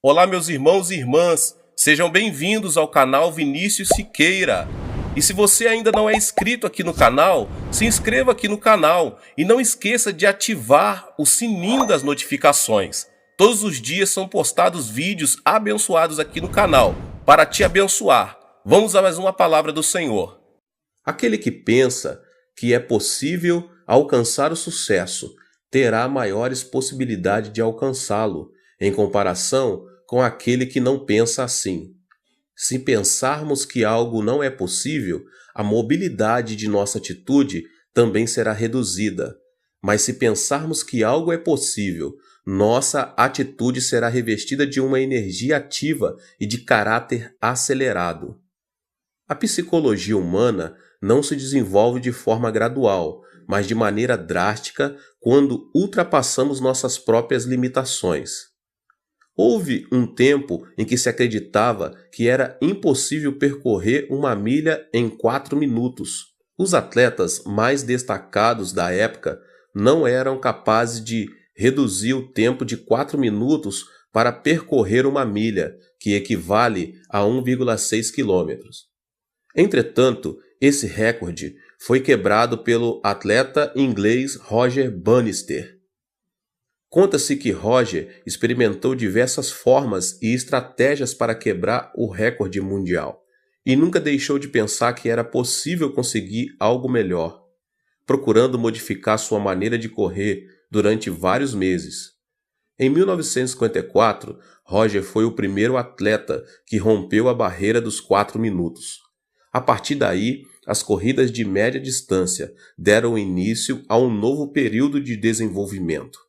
Olá, meus irmãos e irmãs, sejam bem-vindos ao canal Vinícius Siqueira. E se você ainda não é inscrito aqui no canal, se inscreva aqui no canal e não esqueça de ativar o sininho das notificações. Todos os dias são postados vídeos abençoados aqui no canal para te abençoar. Vamos a mais uma palavra do Senhor. Aquele que pensa que é possível alcançar o sucesso terá maiores possibilidades de alcançá-lo em comparação com aquele que não pensa assim. Se pensarmos que algo não é possível, a mobilidade de nossa atitude também será reduzida. Mas se pensarmos que algo é possível, nossa atitude será revestida de uma energia ativa e de caráter acelerado. A psicologia humana não se desenvolve de forma gradual, mas de maneira drástica quando ultrapassamos nossas próprias limitações. Houve um tempo em que se acreditava que era impossível percorrer uma milha em 4 minutos. Os atletas mais destacados da época não eram capazes de reduzir o tempo de 4 minutos para percorrer uma milha, que equivale a 1,6 quilômetros. Entretanto, esse recorde foi quebrado pelo atleta inglês Roger Bannister. Conta-se que Roger experimentou diversas formas e estratégias para quebrar o recorde mundial e nunca deixou de pensar que era possível conseguir algo melhor, procurando modificar sua maneira de correr durante vários meses. Em 1954, Roger foi o primeiro atleta que rompeu a barreira dos 4 minutos. A partir daí, as corridas de média distância deram início a um novo período de desenvolvimento.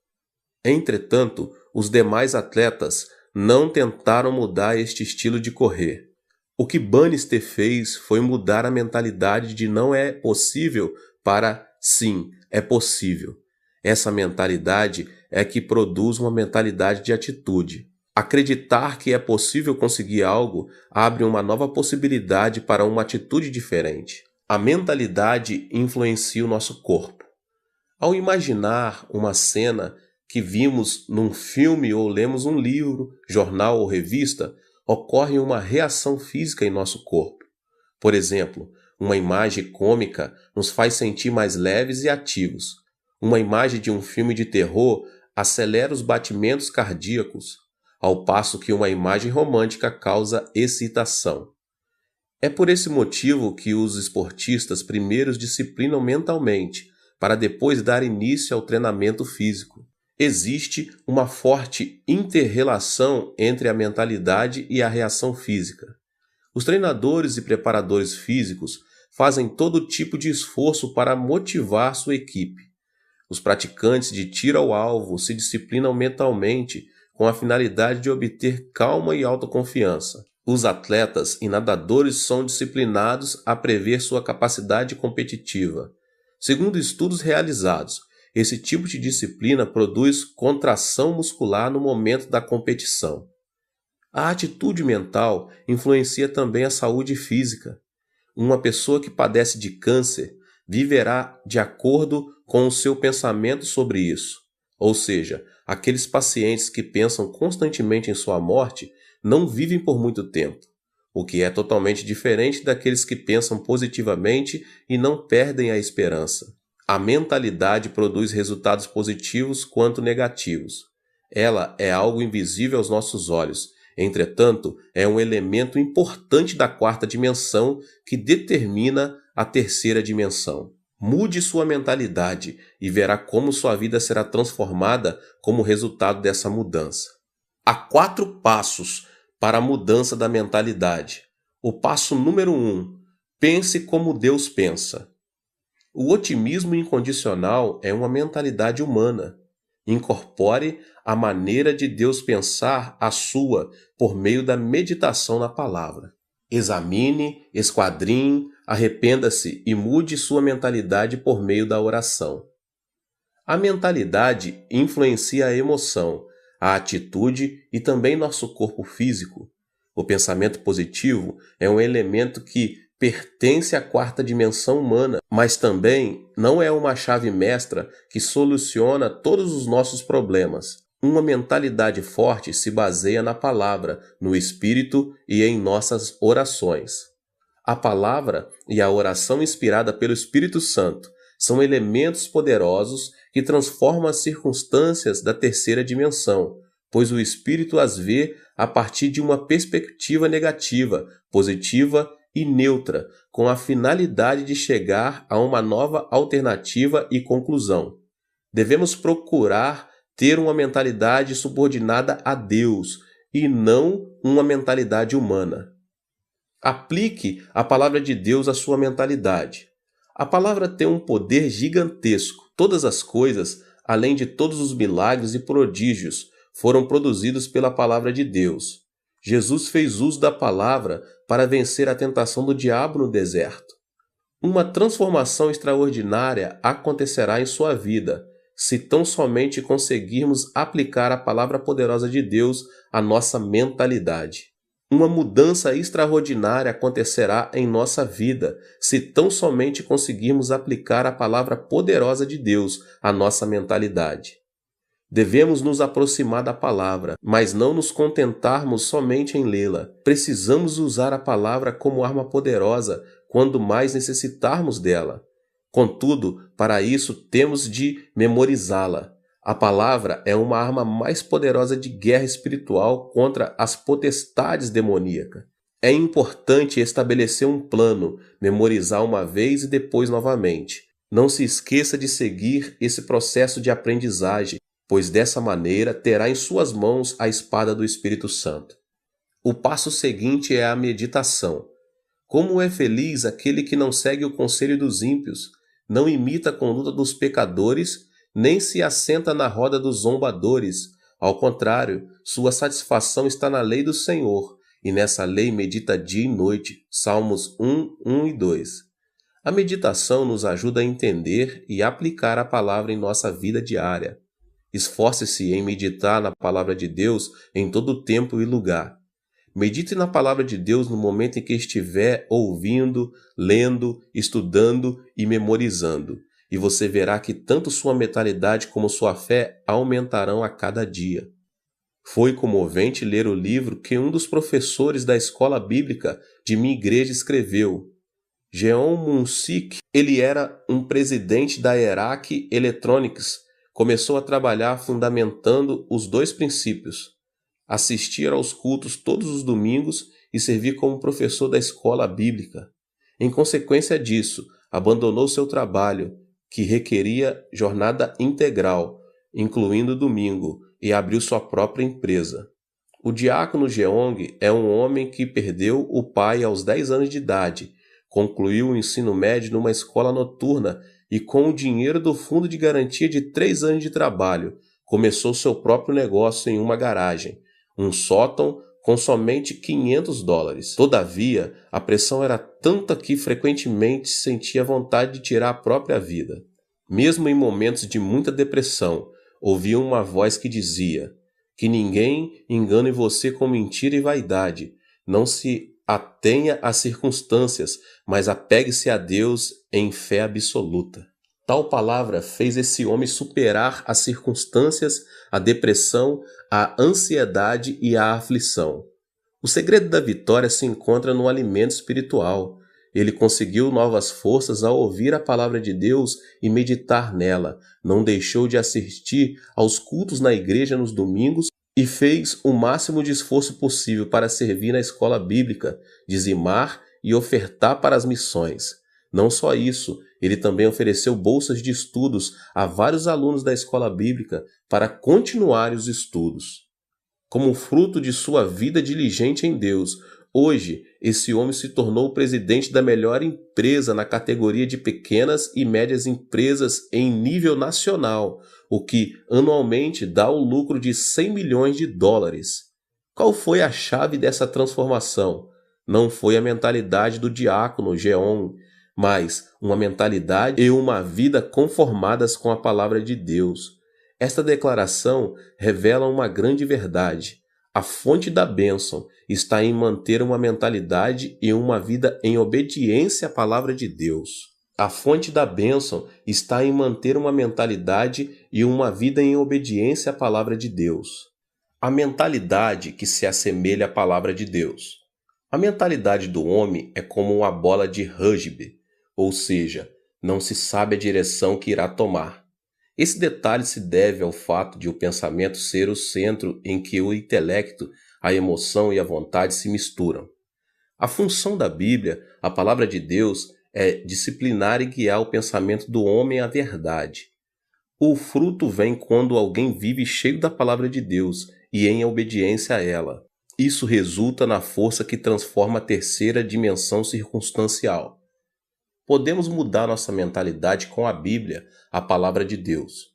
Entretanto, os demais atletas não tentaram mudar este estilo de correr. O que Bannister fez foi mudar a mentalidade de não é possível para sim, é possível. Essa mentalidade é que produz uma mentalidade de atitude. Acreditar que é possível conseguir algo abre uma nova possibilidade para uma atitude diferente. A mentalidade influencia o nosso corpo. Ao imaginar uma cena que vimos num filme ou lemos um livro, jornal ou revista, ocorre uma reação física em nosso corpo. Por exemplo, uma imagem cômica nos faz sentir mais leves e ativos. Uma imagem de um filme de terror acelera os batimentos cardíacos, ao passo que uma imagem romântica causa excitação. É por esse motivo que os esportistas primeiros disciplinam mentalmente, para depois dar início ao treinamento físico. Existe uma forte inter-relação entre a mentalidade e a reação física. Os treinadores e preparadores físicos fazem todo tipo de esforço para motivar sua equipe. Os praticantes de tiro ao alvo se disciplinam mentalmente com a finalidade de obter calma e autoconfiança. Os atletas e nadadores são disciplinados a prever sua capacidade competitiva. Segundo estudos realizados, esse tipo de disciplina produz contração muscular no momento da competição. A atitude mental influencia também a saúde física. Uma pessoa que padece de câncer viverá de acordo com o seu pensamento sobre isso. Ou seja, aqueles pacientes que pensam constantemente em sua morte não vivem por muito tempo, o que é totalmente diferente daqueles que pensam positivamente e não perdem a esperança. A mentalidade produz resultados positivos quanto negativos. Ela é algo invisível aos nossos olhos. Entretanto, é um elemento importante da 4ª dimensão que determina a 3ª dimensão. Mude sua mentalidade e verá como sua vida será transformada como resultado dessa mudança. Há 4 passos para a mudança da mentalidade. O passo número 1. Pense como Deus pensa. O otimismo incondicional é uma mentalidade humana. Incorpore a maneira de Deus pensar a sua por meio da meditação na palavra. Examine, esquadrinhe, arrependa-se e mude sua mentalidade por meio da oração. A mentalidade influencia a emoção, a atitude e também nosso corpo físico. O pensamento positivo é um elemento que pertence à 4ª dimensão humana, mas também não é uma chave mestra que soluciona todos os nossos problemas. Uma mentalidade forte se baseia na palavra, no Espírito e em nossas orações. A palavra e a oração inspirada pelo Espírito Santo são elementos poderosos que transformam as circunstâncias da terceira dimensão, pois o Espírito as vê a partir de uma perspectiva negativa, positiva e neutra, com a finalidade de chegar a uma nova alternativa e conclusão. Devemos procurar ter uma mentalidade subordinada a Deus e não uma mentalidade humana. Aplique a palavra de Deus à sua mentalidade. A palavra tem um poder gigantesco. Todas as coisas, além de todos os milagres e prodígios, foram produzidos pela palavra de Deus. Jesus fez uso da palavra para vencer a tentação do diabo no deserto. Uma transformação extraordinária acontecerá em sua vida, se tão somente conseguirmos aplicar a palavra poderosa de Deus à nossa mentalidade. Uma mudança extraordinária acontecerá em nossa vida, se tão somente conseguirmos aplicar a palavra poderosa de Deus à nossa mentalidade. Devemos nos aproximar da palavra, mas não nos contentarmos somente em lê-la. Precisamos usar a palavra como arma poderosa quando mais necessitarmos dela. Contudo, para isso temos de memorizá-la. A palavra é uma arma mais poderosa de guerra espiritual contra as potestades demoníacas. É importante estabelecer um plano, memorizar uma vez e depois novamente. Não se esqueça de seguir esse processo de aprendizagem, pois dessa maneira terá em suas mãos a espada do Espírito Santo. O passo seguinte é a meditação. Como é feliz aquele que não segue o conselho dos ímpios, não imita a conduta dos pecadores, nem se assenta na roda dos zombadores. Ao contrário, sua satisfação está na lei do Senhor, e nessa lei medita dia e noite. Salmos 1, 1 e 2. A meditação nos ajuda a entender e aplicar a palavra em nossa vida diária. Esforce-se em meditar na palavra de Deus em todo tempo e lugar. Medite na palavra de Deus no momento em que estiver ouvindo, lendo, estudando e memorizando, e você verá que tanto sua mentalidade como sua fé aumentarão a cada dia. Foi comovente ler o livro que um dos professores da escola bíblica de minha igreja escreveu. Jeon Mun-sik, ele era um presidente da Erac Electronics, começou a trabalhar fundamentando os dois princípios: assistir aos cultos todos os domingos e servir como professor da escola bíblica. Em consequência disso, abandonou seu trabalho, que requeria jornada integral, incluindo domingo, e abriu sua própria empresa. O diácono Jeong é um homem que perdeu o pai aos 10 anos de idade, concluiu o ensino médio numa escola noturna e, com o dinheiro do fundo de garantia de 3 anos de trabalho, começou seu próprio negócio em uma garagem, um sótão com somente $500. Todavia, a pressão era tanta que frequentemente sentia vontade de tirar a própria vida. Mesmo em momentos de muita depressão, ouvia uma voz que dizia: que ninguém engane você com mentira e vaidade. Não se atenha às circunstâncias, mas apegue-se a Deus em fé absoluta. Tal palavra fez esse homem superar as circunstâncias, a depressão, a ansiedade e a aflição. O segredo da vitória se encontra no alimento espiritual. Ele conseguiu novas forças ao ouvir a palavra de Deus e meditar nela. Não deixou de assistir aos cultos na igreja nos domingos e fez o máximo de esforço possível para servir na escola bíblica, dizimar e ofertar para as missões. Não só isso, ele também ofereceu bolsas de estudos a vários alunos da escola bíblica para continuarem os estudos. Como fruto de sua vida diligente em Deus, hoje esse homem se tornou o presidente da melhor empresa na categoria de pequenas e médias empresas em nível nacional, o que anualmente dá um lucro de $100 milhões. Qual foi a chave dessa transformação? Não foi a mentalidade do diácono Jeon, mas uma mentalidade e uma vida conformadas com a palavra de Deus. Esta declaração revela uma grande verdade. A fonte da bênção está em manter uma mentalidade e uma vida em obediência à palavra de Deus. A fonte da bênção está em manter uma mentalidade e uma vida em obediência à palavra de Deus. A mentalidade que se assemelha à palavra de Deus. A mentalidade do homem é como uma bola de rugby, ou seja, não se sabe a direção que irá tomar. Esse detalhe se deve ao fato de o pensamento ser o centro em que o intelecto, a emoção e a vontade se misturam. A função da Bíblia, a palavra de Deus, é disciplinar e guiar o pensamento do homem à verdade. O fruto vem quando alguém vive cheio da palavra de Deus e em obediência a ela. Isso resulta na força que transforma a terceira dimensão circunstancial. Podemos mudar nossa mentalidade com a Bíblia, a palavra de Deus.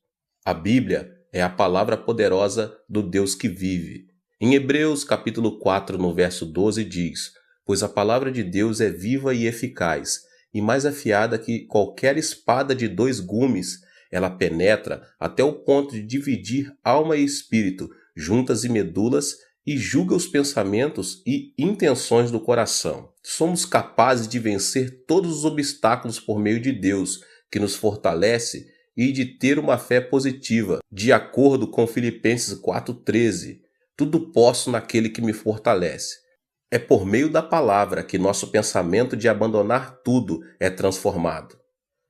A Bíblia é a palavra poderosa do Deus que vive. Em Hebreus capítulo 4, no verso 12 diz: "Pois a palavra de Deus é viva e eficaz, e mais afiada que qualquer espada de 2 gumes, ela penetra até o ponto de dividir alma e espírito, juntas e medulas, e julga os pensamentos e intenções do coração." Somos capazes de vencer todos os obstáculos por meio de Deus, que nos fortalece, e de ter uma fé positiva, de acordo com Filipenses 4,13. Tudo posso naquele que me fortalece. É por meio da palavra que nosso pensamento de abandonar tudo é transformado.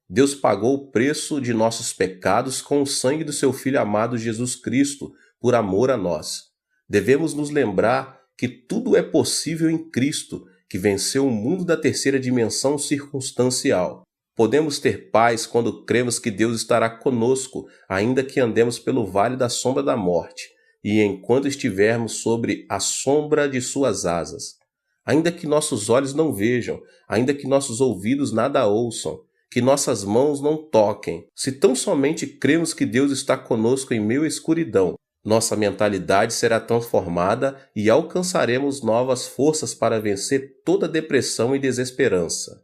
Deus pagou o preço de nossos pecados com o sangue do seu Filho amado Jesus Cristo, por amor a nós. Devemos nos lembrar que tudo é possível em Cristo, que venceu o mundo da terceira dimensão circunstancial. Podemos ter paz quando cremos que Deus estará conosco, ainda que andemos pelo vale da sombra da morte, e enquanto estivermos sobre a sombra de suas asas. Ainda que nossos olhos não vejam, ainda que nossos ouvidos nada ouçam, que nossas mãos não toquem, se tão somente cremos que Deus está conosco em meio à escuridão, nossa mentalidade será transformada e alcançaremos novas forças para vencer toda depressão e desesperança.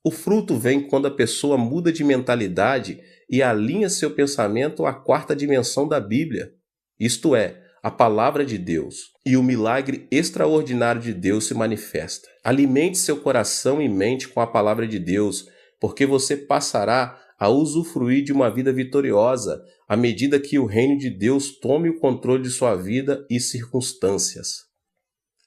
O fruto vem quando a pessoa muda de mentalidade e alinha seu pensamento à quarta dimensão da Bíblia, isto é, a palavra de Deus, e o milagre extraordinário de Deus se manifesta. Alimente seu coração e mente com a palavra de Deus, porque você passará a usufruir de uma vida vitoriosa à medida que o reino de Deus tome o controle de sua vida e circunstâncias.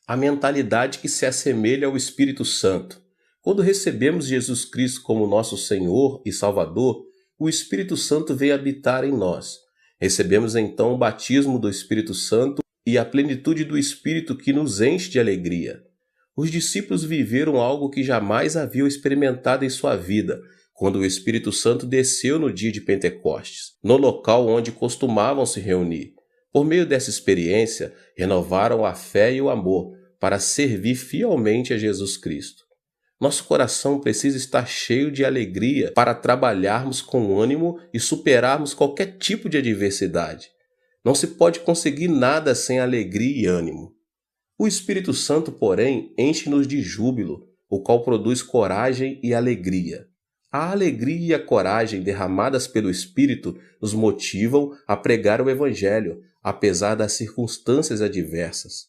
A mentalidade que se assemelha ao Espírito Santo. Quando recebemos Jesus Cristo como nosso Senhor e Salvador, o Espírito Santo vem habitar em nós. Recebemos então o batismo do Espírito Santo e a plenitude do Espírito que nos enche de alegria. Os discípulos viveram algo que jamais haviam experimentado em sua vida, quando o Espírito Santo desceu no dia de Pentecostes, no local onde costumavam se reunir. Por meio dessa experiência, renovaram a fé e o amor para servir fielmente a Jesus Cristo. Nosso coração precisa estar cheio de alegria para trabalharmos com ânimo e superarmos qualquer tipo de adversidade. Não se pode conseguir nada sem alegria e ânimo. O Espírito Santo, porém, enche-nos de júbilo, o qual produz coragem e alegria. A alegria e a coragem derramadas pelo Espírito nos motivam a pregar o Evangelho, apesar das circunstâncias adversas.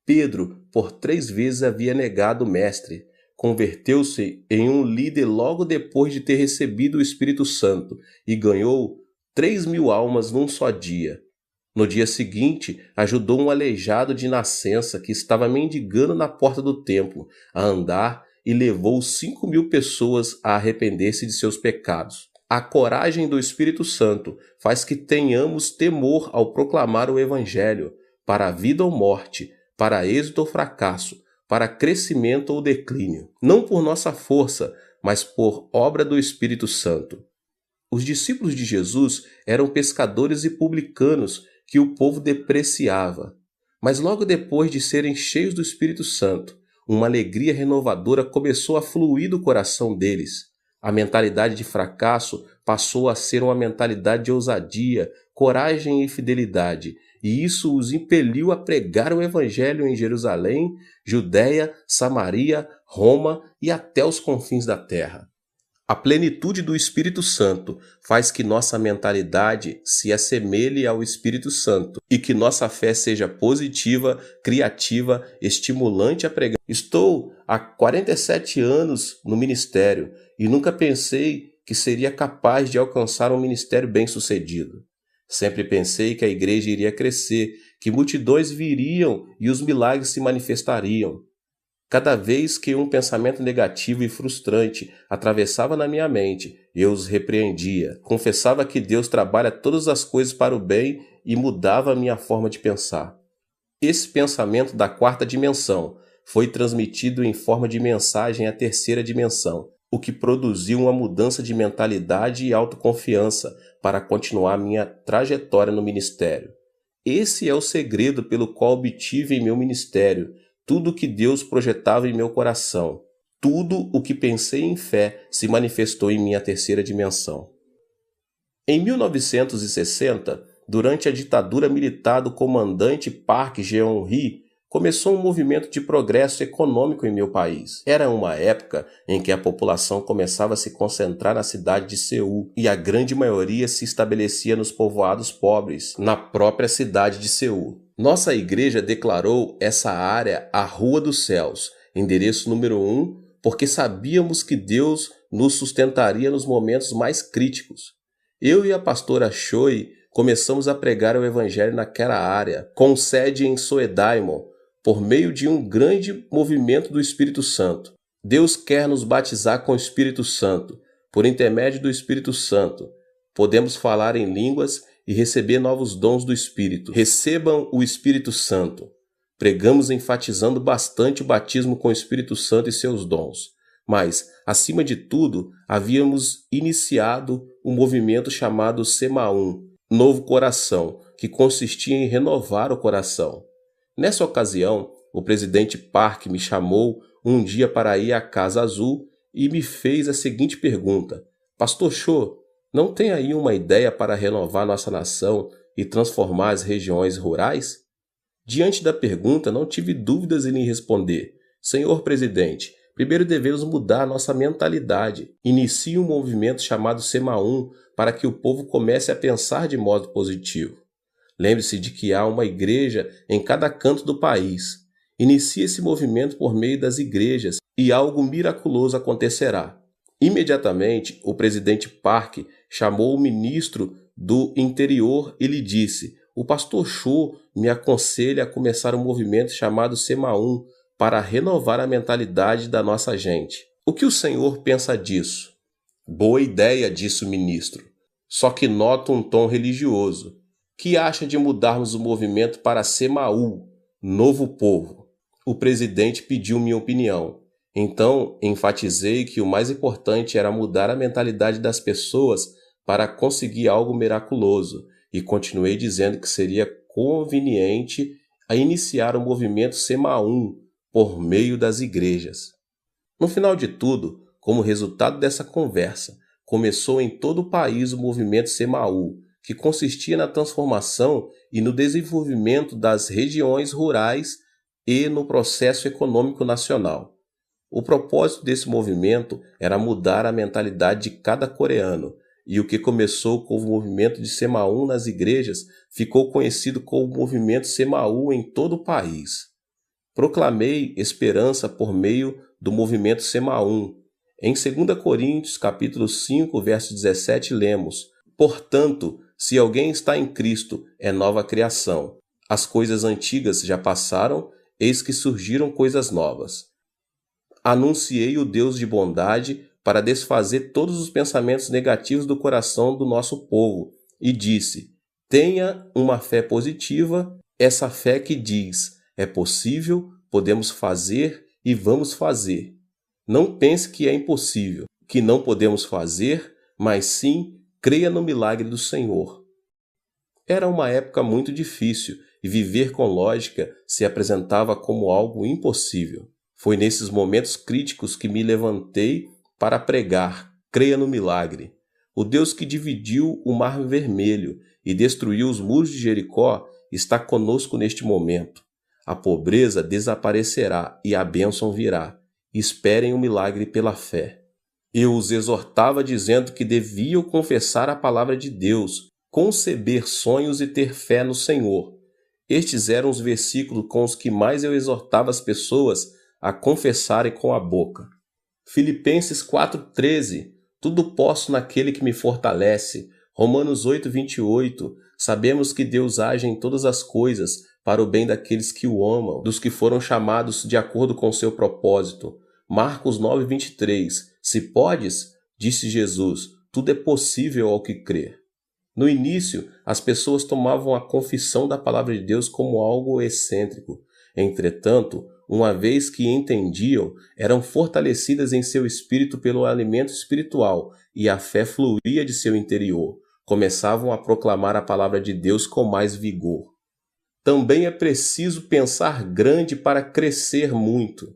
Pedro, por 3 vezes havia negado o Mestre. Converteu-se em um líder logo depois de ter recebido o Espírito Santo e ganhou 3.000 almas num só dia. No dia seguinte, ajudou um aleijado de nascença que estava mendigando na porta do templo a andar e levou 5.000 pessoas a arrepender-se de seus pecados. A coragem do Espírito Santo faz que tenhamos temor ao proclamar o Evangelho, para a vida ou morte, para êxito ou fracasso, para crescimento ou declínio, não por nossa força, mas por obra do Espírito Santo. Os discípulos de Jesus eram pescadores e publicanos que o povo depreciava, mas logo depois de serem cheios do Espírito Santo, uma alegria renovadora começou a fluir do coração deles. A mentalidade de fracasso passou a ser uma mentalidade de ousadia, coragem e fidelidade, e isso os impeliu a pregar o Evangelho em Jerusalém, Judéia, Samaria, Roma e até os confins da terra. A plenitude do Espírito Santo faz que nossa mentalidade se assemelhe ao Espírito Santo e que nossa fé seja positiva, criativa, estimulante a pregar. Estou há 47 anos no ministério e nunca pensei que seria capaz de alcançar um ministério bem-sucedido. Sempre pensei que a igreja iria crescer, que multidões viriam e os milagres se manifestariam. Cada vez que um pensamento negativo e frustrante atravessava na minha mente, eu os repreendia. Confessava que Deus trabalha todas as coisas para o bem e mudava a minha forma de pensar. Esse pensamento da quarta dimensão foi transmitido em forma de mensagem à terceira dimensão, o que produziu uma mudança de mentalidade e autoconfiança para continuar minha trajetória no ministério. Esse é o segredo pelo qual obtive em meu ministério tudo o que Deus projetava em meu coração. Tudo o que pensei em fé se manifestou em minha terceira dimensão. Em 1960, durante a ditadura militar do comandante Park Geun-hye, começou um movimento de progresso econômico em meu país. Era uma época em que a população começava a se concentrar na cidade de Seul e a grande maioria se estabelecia nos povoados pobres, na própria cidade de Seul. Nossa igreja declarou essa área a Rua dos Céus, endereço número 1, porque sabíamos que Deus nos sustentaria nos momentos mais críticos. Eu e a pastora Choi começamos a pregar o evangelho naquela área, com sede em Soedaimon, por meio de um grande movimento do Espírito Santo. Deus quer nos batizar com o Espírito Santo. Por intermédio do Espírito Santo, podemos falar em línguas e receber novos dons do Espírito. Recebam o Espírito Santo. Pregamos enfatizando bastante o batismo com o Espírito Santo e seus dons. Mas, acima de tudo, havíamos iniciado um movimento chamado Semaum, Novo Coração, que consistia em renovar o coração. Nessa ocasião, o presidente Park me chamou um dia para ir à Casa Azul e me fez a seguinte pergunta: Pastor Cho, não tem aí uma ideia para renovar nossa nação e transformar as regiões rurais? Diante da pergunta, não tive dúvidas em lhe responder: Senhor presidente, primeiro devemos mudar nossa mentalidade. Inicie um movimento chamado Semaum para que o povo comece a pensar de modo positivo. Lembre-se de que há uma igreja em cada canto do país. Inicie esse movimento por meio das igrejas e algo miraculoso acontecerá. Imediatamente, o presidente Park chamou o ministro do Interior e lhe disse: o pastor Cho me aconselha a começar um movimento chamado Semaum para renovar a mentalidade da nossa gente. O que o senhor pensa disso? Boa ideia, disse o ministro. Só que noto um tom religioso. Que acha de mudarmos o movimento para Semaú, Novo Povo? O presidente pediu minha opinião. Então, enfatizei que o mais importante era mudar a mentalidade das pessoas para conseguir algo miraculoso e continuei dizendo que seria conveniente a iniciar o movimento Semaum por meio das igrejas. No final de tudo, como resultado dessa conversa, começou em todo o país o movimento Semaú, que consistia na transformação e no desenvolvimento das regiões rurais e no processo econômico nacional. O propósito desse movimento era mudar a mentalidade de cada coreano, e o que começou com o movimento de Semaum nas igrejas ficou conhecido como movimento Semaú em todo o país. Proclamei esperança por meio do movimento Semaum. Em 2 Coríntios, capítulo 5, verso 17, lemos: Portanto, se alguém está em Cristo, é nova criação. As coisas antigas já passaram, eis que surgiram coisas novas. Anunciei o Deus de bondade para desfazer todos os pensamentos negativos do coração do nosso povo e disse: tenha uma fé positiva, essa fé que diz: é possível, podemos fazer e vamos fazer. Não pense que é impossível, que não podemos fazer, mas sim creia no milagre do Senhor. Era uma época muito difícil e viver com lógica se apresentava como algo impossível. Foi nesses momentos críticos que me levantei para pregar: creia no milagre. O Deus que dividiu o Mar Vermelho e destruiu os muros de Jericó está conosco neste momento. A pobreza desaparecerá e a bênção virá. Esperem o milagre pela fé. Eu os exortava dizendo que deviam confessar a palavra de Deus, conceber sonhos e ter fé no Senhor. Estes eram os versículos com os que mais eu exortava as pessoas a confessarem com a boca. Filipenses 4,13. Tudo posso naquele que me fortalece. Romanos 8,28. Sabemos que Deus age em todas as coisas para o bem daqueles que o amam, dos que foram chamados de acordo com seu propósito. Marcos 9,23. Se podes, disse Jesus, tudo é possível ao que crer. No início, as pessoas tomavam a confissão da palavra de Deus como algo excêntrico. Entretanto, uma vez que entendiam, eram fortalecidas em seu espírito pelo alimento espiritual e a fé fluía de seu interior. Começavam a proclamar a palavra de Deus com mais vigor. Também é preciso pensar grande para crescer muito.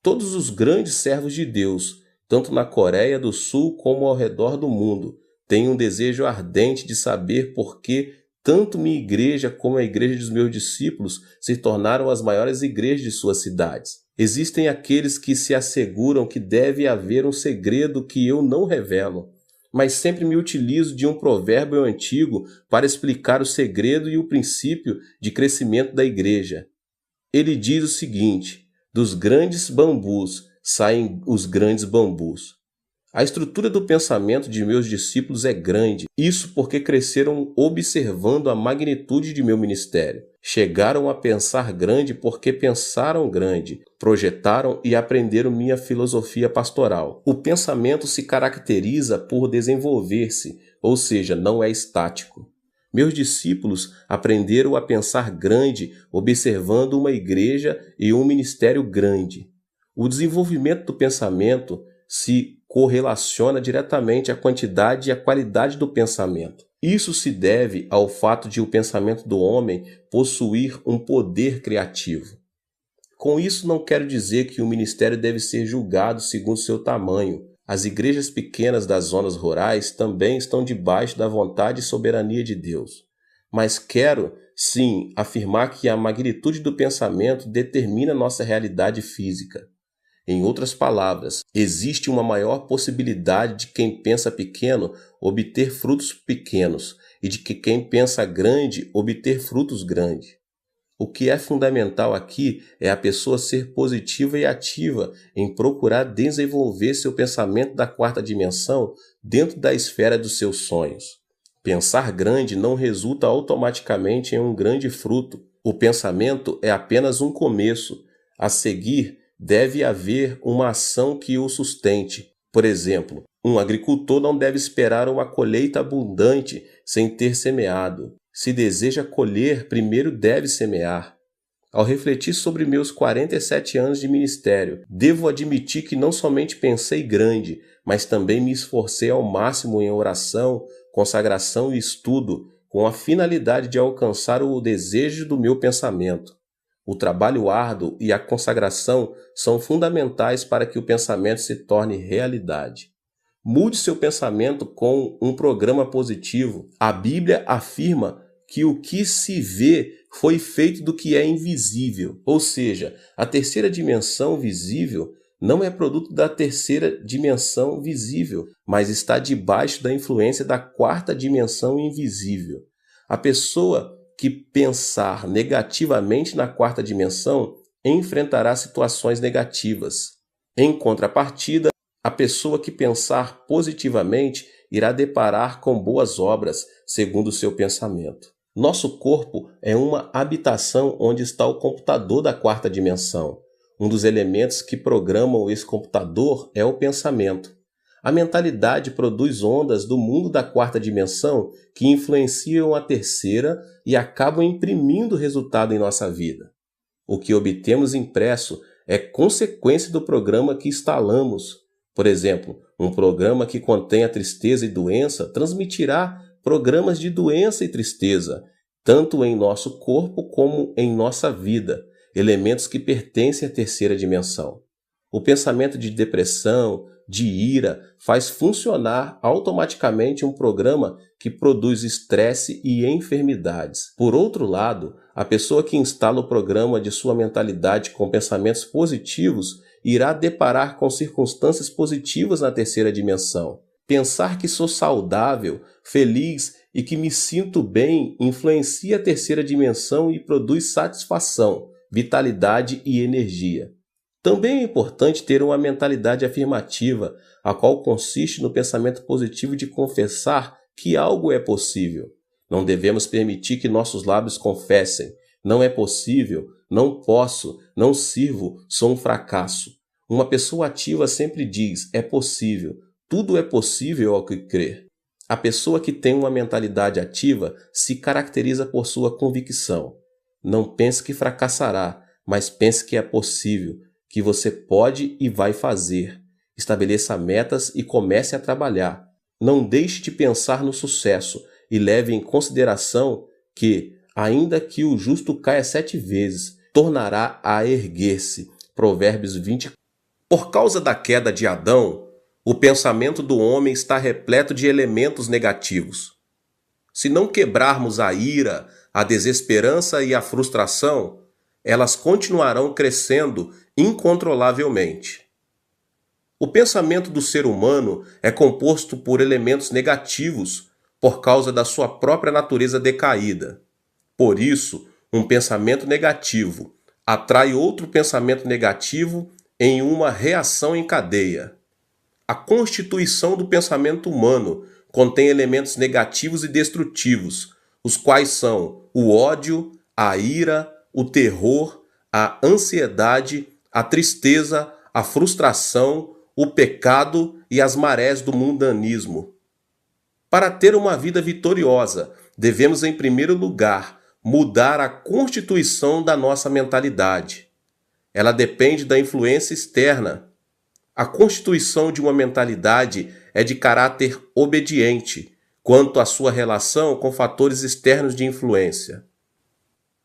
Todos os grandes servos de Deus, tanto na Coreia do Sul como ao redor do mundo, têm um desejo ardente de saber por que tanto minha igreja como a igreja dos meus discípulos se tornaram as maiores igrejas de suas cidades. Existem aqueles que se asseguram que deve haver um segredo que eu não revelo, mas sempre me utilizo de um provérbio antigo para explicar o segredo e o princípio de crescimento da igreja. Ele diz o seguinte: dos grandes bambus saem os grandes bambus. A estrutura do pensamento de meus discípulos é grande, isso porque cresceram observando a magnitude de meu ministério. Chegaram a pensar grande porque pensaram grande, projetaram e aprenderam minha filosofia pastoral. O pensamento se caracteriza por desenvolver-se, ou seja, não é estático. Meus discípulos aprenderam a pensar grande observando uma igreja e um ministério grande. O desenvolvimento do pensamento se correlaciona diretamente à quantidade e à qualidade do pensamento. Isso se deve ao fato de o pensamento do homem possuir um poder criativo. Com isso, não quero dizer que o ministério deve ser julgado segundo seu tamanho. As igrejas pequenas das zonas rurais também estão debaixo da vontade e soberania de Deus. Mas quero, sim, afirmar que a magnitude do pensamento determina nossa realidade física. Em outras palavras, existe uma maior possibilidade de quem pensa pequeno obter frutos pequenos e de que quem pensa grande obter frutos grandes. O que é fundamental aqui é a pessoa ser positiva e ativa em procurar desenvolver seu pensamento da quarta dimensão dentro da esfera dos seus sonhos. Pensar grande não resulta automaticamente em um grande fruto. O pensamento é apenas um começo. A seguir, deve haver uma ação que o sustente. Por exemplo, um agricultor não deve esperar uma colheita abundante sem ter semeado. Se deseja colher, primeiro deve semear. Ao refletir sobre meus 47 anos de ministério, devo admitir que não somente pensei grande, mas também me esforcei ao máximo em oração, consagração e estudo, com a finalidade de alcançar o desejo do meu pensamento. O trabalho árduo e a consagração são fundamentais para que o pensamento se torne realidade. Mude seu pensamento com um programa positivo. A Bíblia afirma que o que se vê foi feito do que é invisível. Ou seja, a terceira dimensão visível não é produto da terceira dimensão visível, mas está debaixo da influência da quarta dimensão invisível. A pessoa que pensar negativamente na quarta dimensão enfrentará situações negativas. Em contrapartida, a pessoa que pensar positivamente irá deparar com boas obras, segundo o seu pensamento. Nosso corpo é uma habitação onde está o computador da quarta dimensão. Um dos elementos que programam esse computador é o pensamento. A mentalidade produz ondas do mundo da quarta dimensão que influenciam a terceira e acabam imprimindo resultado em nossa vida. O que obtemos impresso é consequência do programa que instalamos. Por exemplo, um programa que contém a tristeza e doença transmitirá programas de doença e tristeza, tanto em nosso corpo como em nossa vida, elementos que pertencem à terceira dimensão. O pensamento de depressão, de ira faz funcionar automaticamente um programa que produz estresse e enfermidades. Por outro lado, a pessoa que instala o programa de sua mentalidade com pensamentos positivos irá deparar com circunstâncias positivas na terceira dimensão. Pensar que sou saudável, feliz e que me sinto bem influencia a terceira dimensão e produz satisfação, vitalidade e energia. Também é importante ter uma mentalidade afirmativa, a qual consiste no pensamento positivo de confessar que algo é possível. Não devemos permitir que nossos lábios confessem: não é possível, não posso, não sirvo, sou um fracasso. Uma pessoa ativa sempre diz: é possível, tudo é possível ao que crer. A pessoa que tem uma mentalidade ativa se caracteriza por sua convicção. Não pense que fracassará, mas pense que é possível, que você pode e vai fazer. Estabeleça metas e comece a trabalhar. Não deixe de pensar no sucesso e leve em consideração que, ainda que o justo caia 7 vezes, tornará a erguer-se. Provérbios 20. Por causa da queda de Adão, o pensamento do homem está repleto de elementos negativos. Se não quebrarmos a ira, a desesperança e a frustração, elas continuarão crescendo incontrolavelmente. O pensamento do ser humano é composto por elementos negativos por causa da sua própria natureza decaída. Por isso, um pensamento negativo atrai outro pensamento negativo em uma reação em cadeia. A constituição do pensamento humano contém elementos negativos e destrutivos, os quais são o ódio, a ira, o terror, a ansiedade, a tristeza, a frustração, o pecado e as marés do mundanismo. Para ter uma vida vitoriosa, devemos, em primeiro lugar, mudar a constituição da nossa mentalidade. Ela depende da influência externa. A constituição de uma mentalidade é de caráter obediente quanto à sua relação com fatores externos de influência.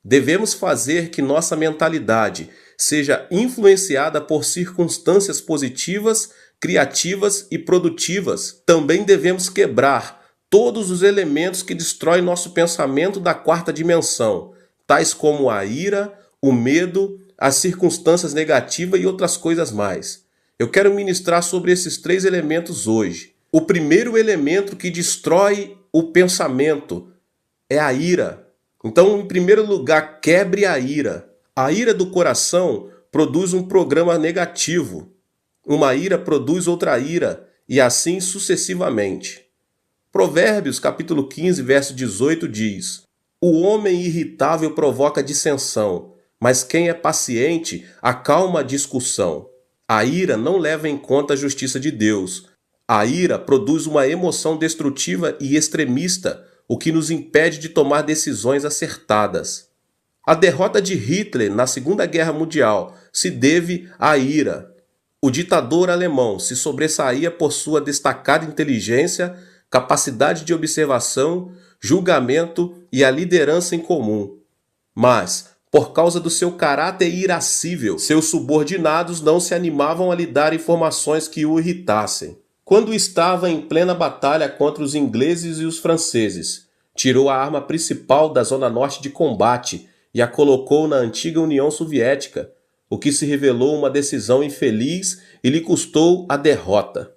Devemos fazer que nossa mentalidade seja influenciada por circunstâncias positivas, criativas e produtivas. Também devemos quebrar todos os elementos que destroem nosso pensamento da quarta dimensão, tais como a ira, o medo, as circunstâncias negativas e outras coisas mais. Eu quero ministrar sobre esses 3 elementos hoje. O primeiro elemento que destrói o pensamento é a ira. Então, em primeiro lugar, quebre a ira. A ira do coração produz um programa negativo. Uma ira produz outra ira, e assim sucessivamente. Provérbios, capítulo 15, verso 18 diz: o homem irritável provoca dissensão, mas quem é paciente acalma a discussão. A ira não leva em conta a justiça de Deus. A ira produz uma emoção destrutiva e extremista, o que nos impede de tomar decisões acertadas. A derrota de Hitler na Segunda Guerra Mundial se deve à ira. O ditador alemão se sobressaía por sua destacada inteligência, capacidade de observação, julgamento e a liderança em comum. Mas, por causa do seu caráter irascível, seus subordinados não se animavam a lhe dar informações que o irritassem. Quando estava em plena batalha contra os ingleses e os franceses, tirou a arma principal da zona norte de combate e a colocou na antiga União Soviética, o que se revelou uma decisão infeliz e lhe custou a derrota.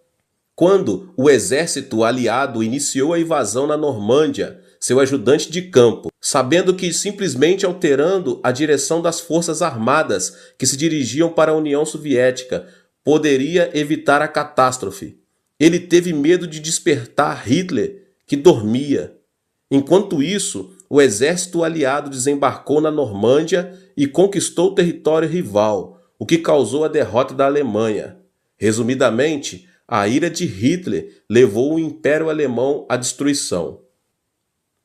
Quando o exército aliado iniciou a invasão na Normândia, seu ajudante de campo, sabendo que simplesmente alterando a direção das forças armadas que se dirigiam para a União Soviética poderia evitar a catástrofe, ele teve medo de despertar Hitler, que dormia. Enquanto isso, o exército aliado desembarcou na Normândia e conquistou o território rival, o que causou a derrota da Alemanha. Resumidamente, a ira de Hitler levou o Império Alemão à destruição.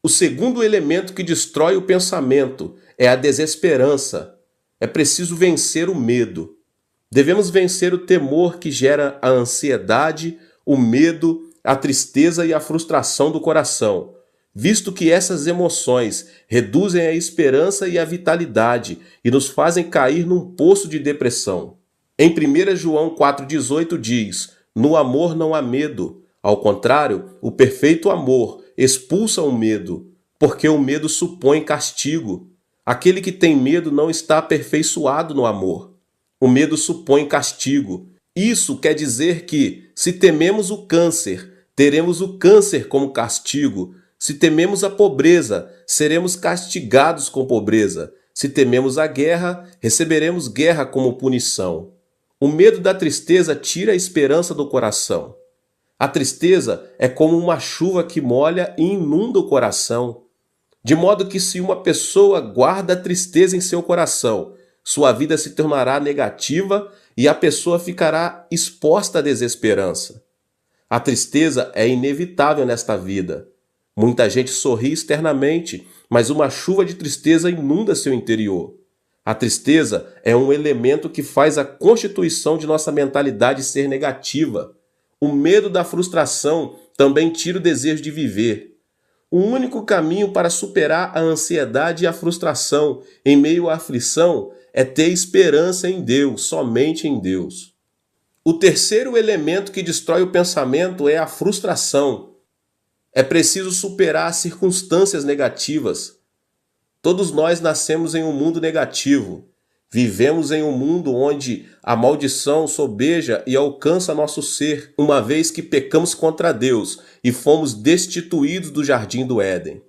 O segundo elemento que destrói o pensamento é a desesperança. É preciso vencer o medo. Devemos vencer o temor que gera a ansiedade, o medo, a tristeza e a frustração do coração, visto que essas emoções reduzem a esperança e a vitalidade e nos fazem cair num poço de depressão. Em 1 João 4,18 diz: No amor não há medo. Ao contrário, o perfeito amor expulsa o medo, porque o medo supõe castigo. Aquele que tem medo não está aperfeiçoado no amor. O medo supõe castigo. Isso quer dizer que, se tememos o câncer, teremos o câncer como castigo. Se tememos a pobreza, seremos castigados com pobreza. Se tememos a guerra, receberemos guerra como punição. O medo da tristeza tira a esperança do coração. A tristeza é como uma chuva que molha e inunda o coração. De modo que, se uma pessoa guarda a tristeza em seu coração, sua vida se tornará negativa e a pessoa ficará exposta à desesperança. A tristeza é inevitável nesta vida. Muita gente sorri externamente, mas uma chuva de tristeza inunda seu interior. A tristeza é um elemento que faz a constituição de nossa mentalidade ser negativa. O medo da frustração também tira o desejo de viver. O único caminho para superar a ansiedade e a frustração em meio à aflição é ter esperança em Deus, somente em Deus. O terceiro elemento que destrói o pensamento é a frustração. É preciso superar as circunstâncias negativas. Todos nós nascemos em um mundo negativo. Vivemos em um mundo onde a maldição sobeja e alcança nosso ser, uma vez que pecamos contra Deus e fomos destituídos do jardim do Éden.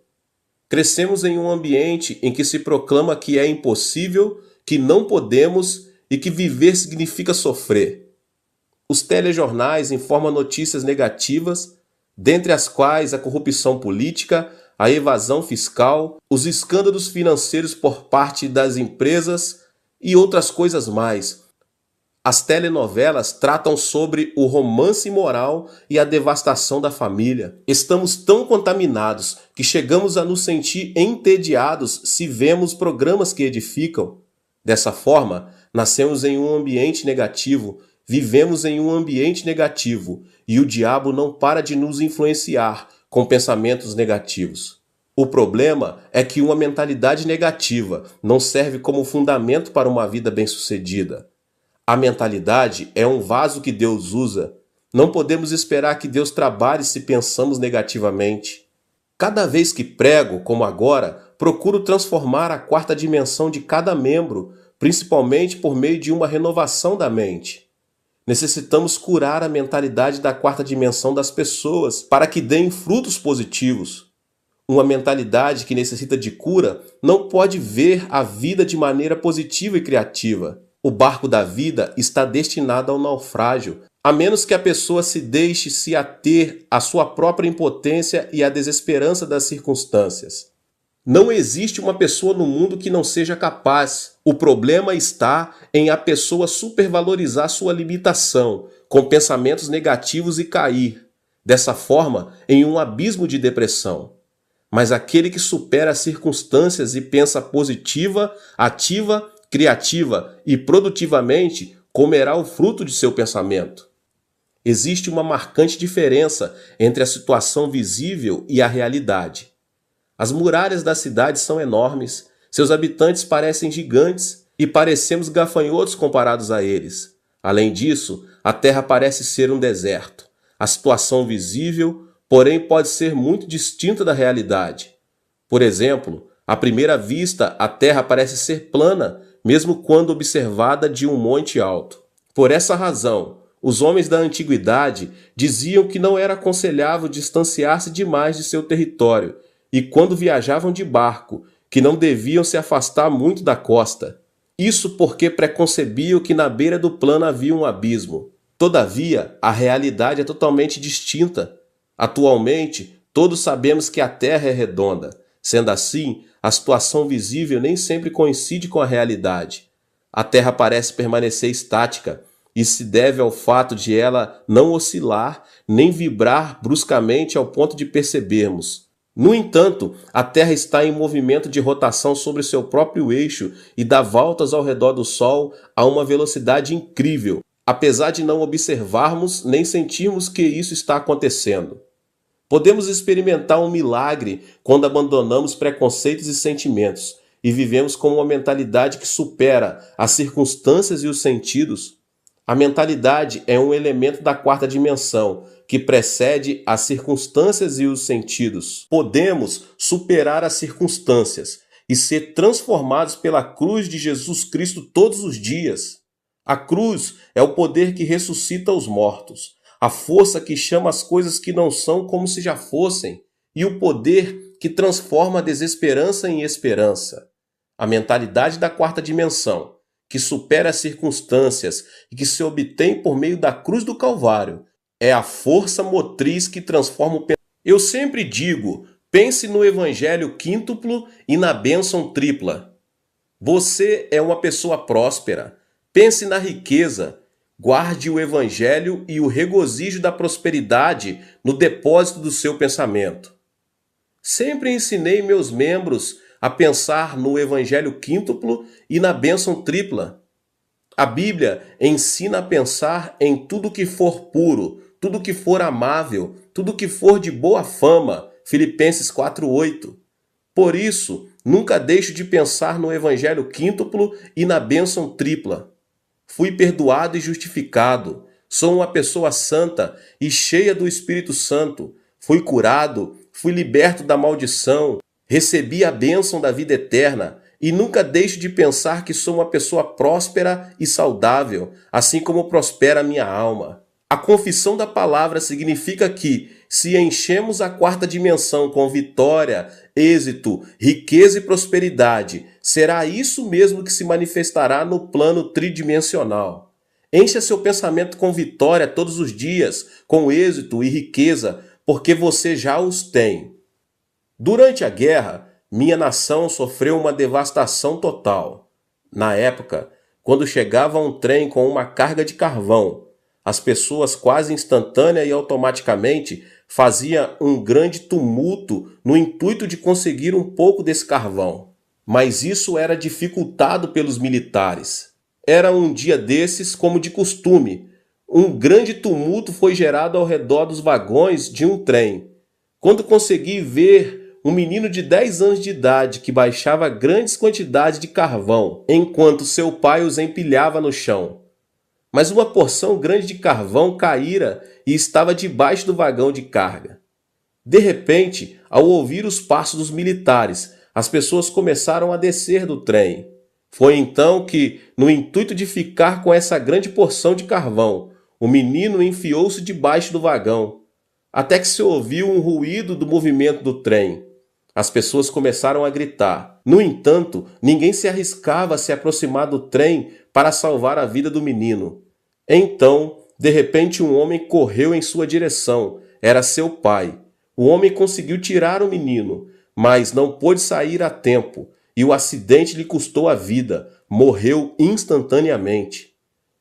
Crescemos em um ambiente em que se proclama que é impossível, que não podemos e que viver significa sofrer. Os telejornais informam notícias negativas, dentre as quais a corrupção política, a evasão fiscal, os escândalos financeiros por parte das empresas e outras coisas mais. As telenovelas tratam sobre o romance imoral e a devastação da família. Estamos tão contaminados que chegamos a nos sentir entediados se vemos programas que edificam. Dessa forma, nascemos em um ambiente negativo, vivemos em um ambiente negativo e o diabo não para de nos influenciar com pensamentos negativos. O problema é que uma mentalidade negativa não serve como fundamento para uma vida bem-sucedida. A mentalidade é um vaso que Deus usa. Não podemos esperar que Deus trabalhe se pensamos negativamente. Cada vez que prego, como agora, procuro transformar a quarta dimensão de cada membro, principalmente por meio de uma renovação da mente. Necessitamos curar a mentalidade da quarta dimensão das pessoas para que deem frutos positivos. Uma mentalidade que necessita de cura não pode ver a vida de maneira positiva e criativa. O barco da vida está destinado ao naufrágio, a menos que a pessoa se deixe se ater à sua própria impotência e à desesperança das circunstâncias. Não existe uma pessoa no mundo que não seja capaz. O problema está em a pessoa supervalorizar sua limitação, com pensamentos negativos e cair, dessa forma, em um abismo de depressão. Mas aquele que supera as circunstâncias e pensa positiva, ativa, criativa e produtivamente, comerá o fruto de seu pensamento. Existe uma marcante diferença entre a situação visível e a realidade. As muralhas da cidade são enormes, seus habitantes parecem gigantes e parecemos gafanhotos comparados a eles. Além disso, a terra parece ser um deserto. A situação visível, porém, pode ser muito distinta da realidade. Por exemplo, à primeira vista, a terra parece ser plana, mesmo quando observada de um monte alto. Por essa razão, os homens da antiguidade diziam que não era aconselhável distanciar-se demais de seu território, e quando viajavam de barco, que não deviam se afastar muito da costa. Isso porque preconcebiam que na beira do plano havia um abismo. Todavia, a realidade é totalmente distinta. Atualmente, todos sabemos que a Terra é redonda. Sendo assim, a situação visível nem sempre coincide com a realidade. A Terra parece permanecer estática. Isso se deve ao fato de ela não oscilar nem vibrar bruscamente ao ponto de percebermos. No entanto, a Terra está em movimento de rotação sobre seu próprio eixo e dá voltas ao redor do Sol a uma velocidade incrível, apesar de não observarmos nem sentirmos que isso está acontecendo. Podemos experimentar um milagre quando abandonamos preconceitos e sentimentos e vivemos com uma mentalidade que supera as circunstâncias e os sentidos. A mentalidade é um elemento da quarta dimensão, que precede as circunstâncias e os sentidos. Podemos superar as circunstâncias e ser transformados pela cruz de Jesus Cristo todos os dias. A cruz é o poder que ressuscita os mortos, a força que chama as coisas que não são como se já fossem, e o poder que transforma a desesperança em esperança. A mentalidade da quarta dimensão, que supera as circunstâncias e que se obtém por meio da cruz do Calvário, é a força motriz que transforma o pensamento. Eu sempre digo, pense no evangelho quíntuplo e na bênção tripla. Você é uma pessoa próspera. Pense na riqueza. Guarde o evangelho e o regozijo da prosperidade no depósito do seu pensamento. Sempre ensinei meus membros a pensar no evangelho quíntuplo e na bênção tripla. A Bíblia ensina a pensar em tudo que for puro, tudo que for amável, tudo que for de boa fama. Filipenses 4:8. Por isso, nunca deixo de pensar no evangelho quíntuplo e na bênção tripla. Fui perdoado e justificado. Sou uma pessoa santa e cheia do Espírito Santo. Fui curado, fui liberto da maldição, recebi a bênção da vida eterna e nunca deixo de pensar que sou uma pessoa próspera e saudável, assim como prospera a minha alma. A confissão da palavra significa que, se enchemos a quarta dimensão com vitória, êxito, riqueza e prosperidade, será isso mesmo que se manifestará no plano tridimensional. Encha seu pensamento com vitória todos os dias, com êxito e riqueza, porque você já os tem. Durante a guerra, minha nação sofreu uma devastação total. Na época, quando chegava um trem com uma carga de carvão, as pessoas quase instantânea e automaticamente faziam um grande tumulto no intuito de conseguir um pouco desse carvão. Mas isso era dificultado pelos militares. Era um dia desses, como de costume. Um grande tumulto foi gerado ao redor dos vagões de um trem. Quando consegui ver um menino de 10 anos de idade que baixava grandes quantidades de carvão, enquanto seu pai os empilhava no chão. Mas uma porção grande de carvão caíra e estava debaixo do vagão de carga. De repente, ao ouvir os passos dos militares, as pessoas começaram a descer do trem. Foi então que, no intuito de ficar com essa grande porção de carvão, o menino enfiou-se debaixo do vagão, até que se ouviu um ruído do movimento do trem. As pessoas começaram a gritar. No entanto, ninguém se arriscava a se aproximar do trem para salvar a vida do menino. Então, de repente, um homem correu em sua direção. Era seu pai. O homem conseguiu tirar o menino, mas não pôde sair a tempo, e o acidente lhe custou a vida. Morreu instantaneamente.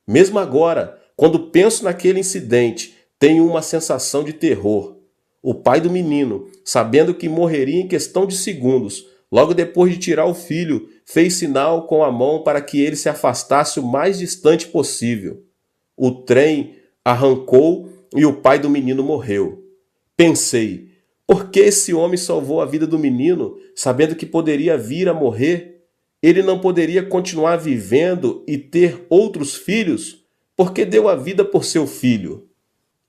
Mesmo agora, quando penso naquele incidente, tenho uma sensação de terror. O pai do menino, sabendo que morreria em questão de segundos, logo depois de tirar o filho, fez sinal com a mão para que ele se afastasse o mais distante possível. O trem arrancou e o pai do menino morreu. Pensei, por que esse homem salvou a vida do menino, sabendo que poderia vir a morrer? Ele não poderia continuar vivendo e ter outros filhos? Por que deu a vida por seu filho?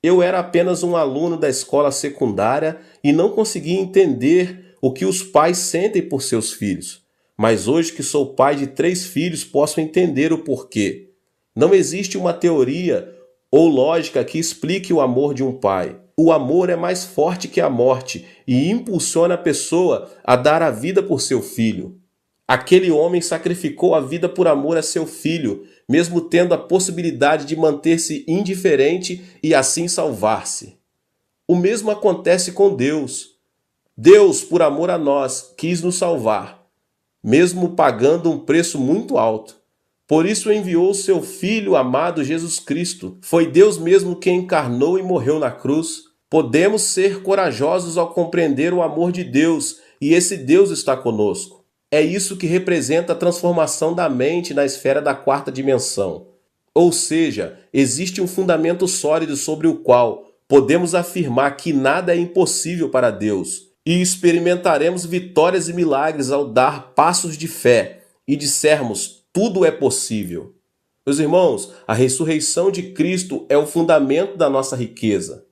Eu era apenas um aluno da escola secundária e não conseguia entender o que os pais sentem por seus filhos. Mas hoje que sou pai de 3 filhos, posso entender o porquê. Não existe uma teoria ou lógica que explique o amor de um pai. O amor é mais forte que a morte e impulsiona a pessoa a dar a vida por seu filho. Aquele homem sacrificou a vida por amor a seu filho, mesmo tendo a possibilidade de manter-se indiferente e assim salvar-se. O mesmo acontece com Deus. Deus, por amor a nós, quis nos salvar, mesmo pagando um preço muito alto. Por isso enviou seu Filho amado Jesus Cristo. Foi Deus mesmo quem encarnou e morreu na cruz. Podemos ser corajosos ao compreender o amor de Deus, e esse Deus está conosco. É isso que representa a transformação da mente na esfera da quarta dimensão. Ou seja, existe um fundamento sólido sobre o qual podemos afirmar que nada é impossível para Deus, e experimentaremos vitórias e milagres ao dar passos de fé e dissermos: tudo é possível. Meus irmãos, a ressurreição de Cristo é o fundamento da nossa riqueza.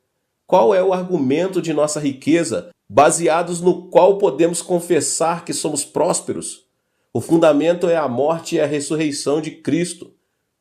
Qual é o argumento de nossa riqueza, baseados no qual podemos confessar que somos prósperos? O fundamento é a morte e a ressurreição de Cristo.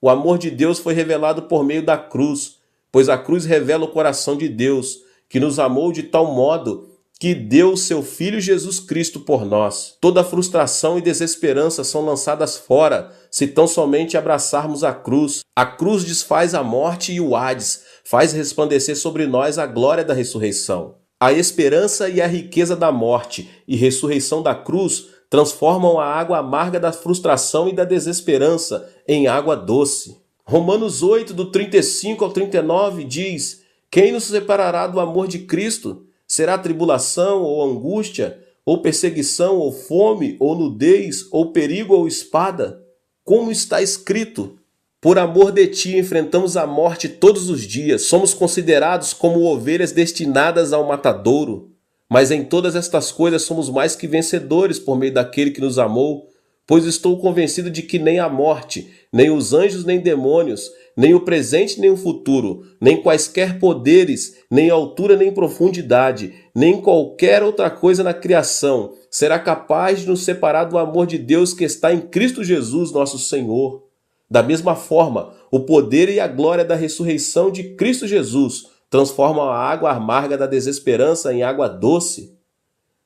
O amor de Deus foi revelado por meio da cruz, pois a cruz revela o coração de Deus, que nos amou de tal modo que deu seu Filho Jesus Cristo por nós. Toda frustração e desesperança são lançadas fora, se tão somente abraçarmos a cruz. A cruz desfaz a morte e o Hades, faz resplandecer sobre nós a glória da ressurreição. A esperança e a riqueza da morte e ressurreição da cruz transformam a água amarga da frustração e da desesperança em água doce. Romanos 8, do 35 ao 39 diz: quem nos separará do amor de Cristo? Será tribulação ou angústia, ou perseguição, ou fome, ou nudez, ou perigo, ou espada? Como está escrito: por amor de ti enfrentamos a morte todos os dias, somos considerados como ovelhas destinadas ao matadouro. Mas em todas estas coisas somos mais que vencedores por meio daquele que nos amou, pois estou convencido de que nem a morte, nem os anjos, nem demônios, nem o presente, nem o futuro, nem quaisquer poderes, nem altura, nem profundidade, nem qualquer outra coisa na criação será capaz de nos separar do amor de Deus que está em Cristo Jesus, nosso Senhor. Da mesma forma, o poder e a glória da ressurreição de Cristo Jesus transformam a água amarga da desesperança em água doce.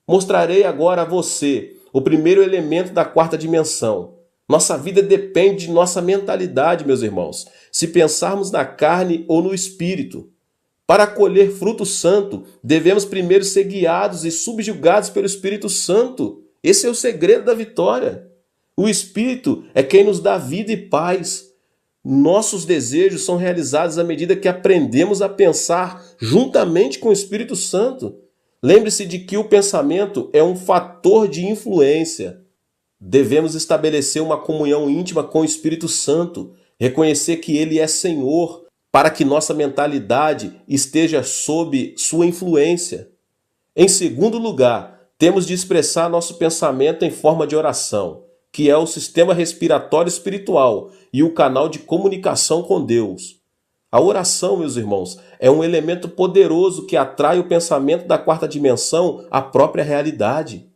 Mostrarei agora a você o primeiro elemento da quarta dimensão. Nossa vida depende de nossa mentalidade, meus irmãos, se pensarmos na carne ou no espírito. Para colher fruto santo, devemos primeiro ser guiados e subjugados pelo Espírito Santo. Esse é o segredo da vitória. O Espírito é quem nos dá vida e paz. Nossos desejos são realizados à medida que aprendemos a pensar juntamente com o Espírito Santo. Lembre-se de que o pensamento é um fator de influência. Devemos estabelecer uma comunhão íntima com o Espírito Santo, reconhecer que Ele é Senhor, para que nossa mentalidade esteja sob sua influência. Em segundo lugar, temos de expressar nosso pensamento em forma de oração, que é o sistema respiratório espiritual e o canal de comunicação com Deus. A oração, meus irmãos, é um elemento poderoso que atrai o pensamento da quarta dimensão à própria realidade.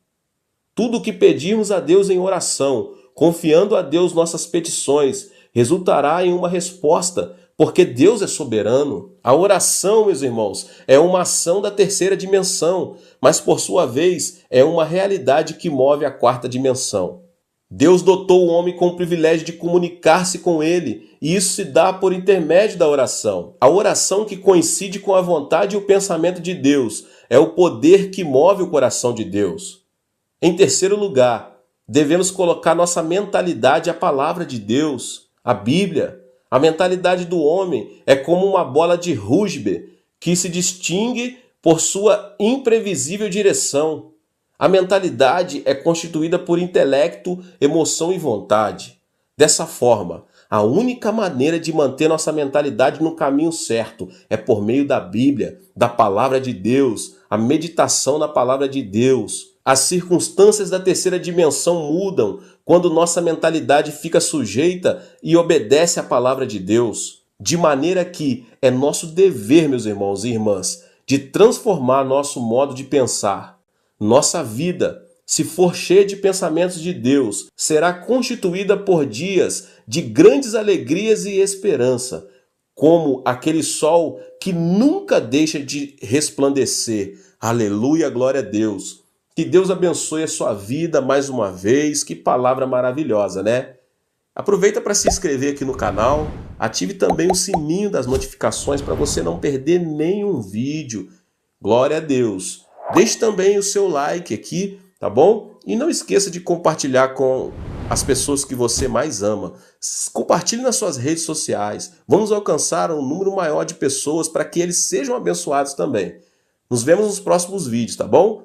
Tudo o que pedirmos a Deus em oração, confiando a Deus nossas petições, resultará em uma resposta, porque Deus é soberano. A oração, meus irmãos, é uma ação da terceira dimensão, mas por sua vez é uma realidade que move a quarta dimensão. Deus dotou o homem com o privilégio de comunicar-se com ele, e isso se dá por intermédio da oração. A oração que coincide com a vontade e o pensamento de Deus é o poder que move o coração de Deus. Em terceiro lugar, devemos colocar nossa mentalidade à palavra de Deus, a Bíblia. A mentalidade do homem é como uma bola de rugby que se distingue por sua imprevisível direção. A mentalidade é constituída por intelecto, emoção e vontade. Dessa forma, a única maneira de manter nossa mentalidade no caminho certo é por meio da Bíblia, da Palavra de Deus, a meditação na Palavra de Deus. As circunstâncias da terceira dimensão mudam quando nossa mentalidade fica sujeita e obedece à Palavra de Deus. De maneira que é nosso dever, meus irmãos e irmãs, de transformar nosso modo de pensar. Nossa vida, se for cheia de pensamentos de Deus, será constituída por dias de grandes alegrias e esperança, como aquele sol que nunca deixa de resplandecer. Aleluia, glória a Deus. Que Deus abençoe a sua vida mais uma vez. Que palavra maravilhosa, né? Aproveita para se inscrever aqui no canal, ative também o sininho das notificações para você não perder nenhum vídeo. Glória a Deus. Deixe também o seu like aqui, tá bom? E não esqueça de compartilhar com as pessoas que você mais ama. Compartilhe nas suas redes sociais. Vamos alcançar um número maior de pessoas para que eles sejam abençoados também. Nos vemos nos próximos vídeos, tá bom?